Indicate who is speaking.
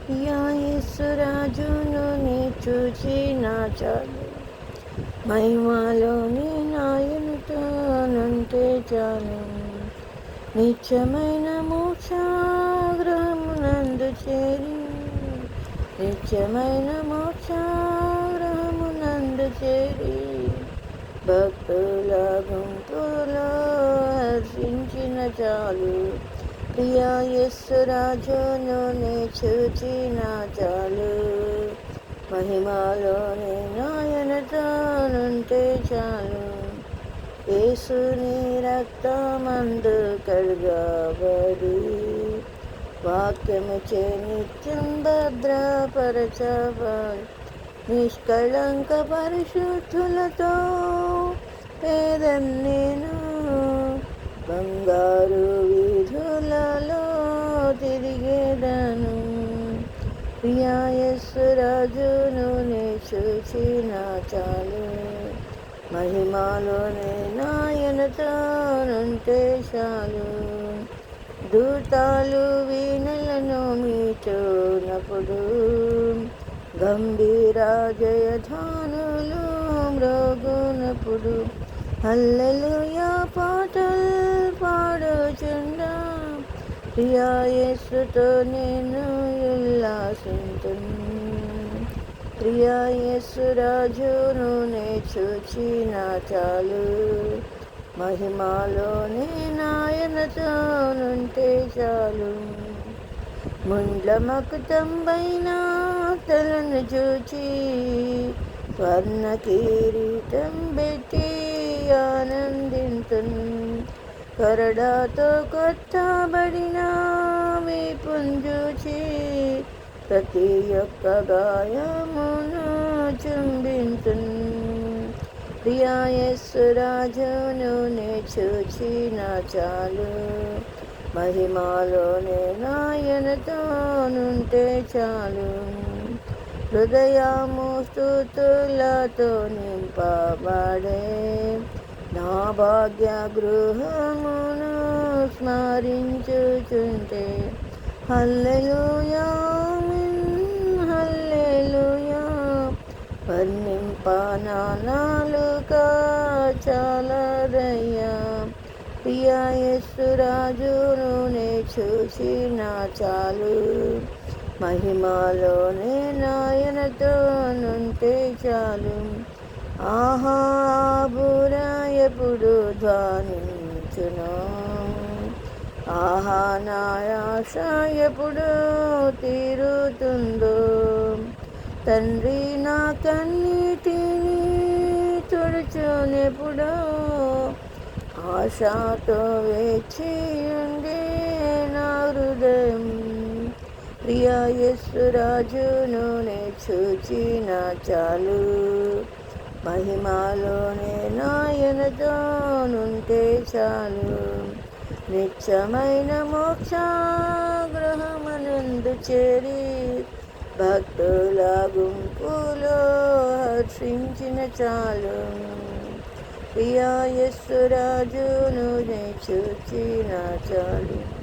Speaker 1: Yeah యేసురాజును నీ చూచిన చాలు, మహిమలోని నాయనతోనుంటే చాలు. నిత్యమైన మోక్షాగ్రహమునందు చేరి, నిత్యమైన మోక్షాగ్రహమునందు చేరి, భక్తుల గుంపులో హర్షించిన చాలు. ప్రియా యేసురాజును నీ చూచిన చాలు, మహిమలోని నాయనతోనుంటే చాలు. యేసుని రక్తమందు కడగబడి, వాక్యముచే నిత్యం భద్రపరచబడి, నిష్కళంక పరిశుద్ధులతో పేదన్నేను బంగారు వీధులలో తిరిగేదను. ప్రియా యేసురాజును నీ చూచిన చాలు, మహిమలోని నాయనతోనుంటే చాలు. దూతాలు వీణలను మీటునప్పుడు, గంభీర జయధ్వానులు మ్రోగునప్పుడు, హల్లెలూయా పాటలు పాడుచుండా, ప్రియా యేసుతో నేను ఉల్లాసింతును. ప్రియా యేసురాజును నీ చూచిన చాలు, మహిమలోని నాయనతోనుంటే చాలు. ముండ్ల మకుతంబైన తలను చూచి, స్వర్ణ కిరీటం పెట్టి ఆనందింతున్. కరడాతో కొట్టబడిన వీపును చూచి, ప్రతి ఒక్క గాయమును చుంబింతున్. ప్రియా యేసురాజును నీ చూచిన చాలు, మహిమలోని నాయనతోనుంటే చాలు. హృదయము స్తుతులతో నింపబడే, నా భాగ్య గృహమును స్మరించుచుంటే, హల్లెలూయా హల్లెలూయా వర్ణింప నా నాలుక చాలదయ్యా. ప్రియా యేసురాజును నీ చూచిన చాలు, మహిమలోని నాయనతోనుంటే చాలు. ఆహా బుర ఎప్పుడు ధ్వనించును, ఆహా నా ఆశ ఎప్పుడు తీరుతుందో. తండ్రి నా కన్నీటిని తుడుచునెప్పుడో, ఆశతో వేచి ఉండే నా హృదయం. ప్రియా యేసురాజును నీ చూచిన చాలు, మహిమలోని నాయనతోనుంటే చాలు. నిత్యమైన మోక్షాగృహమునందు చేరి, భక్తుల గుంపులో హర్షించిన చాలు. ప్రియా యేసురాజును నీ చూచిన చాలు.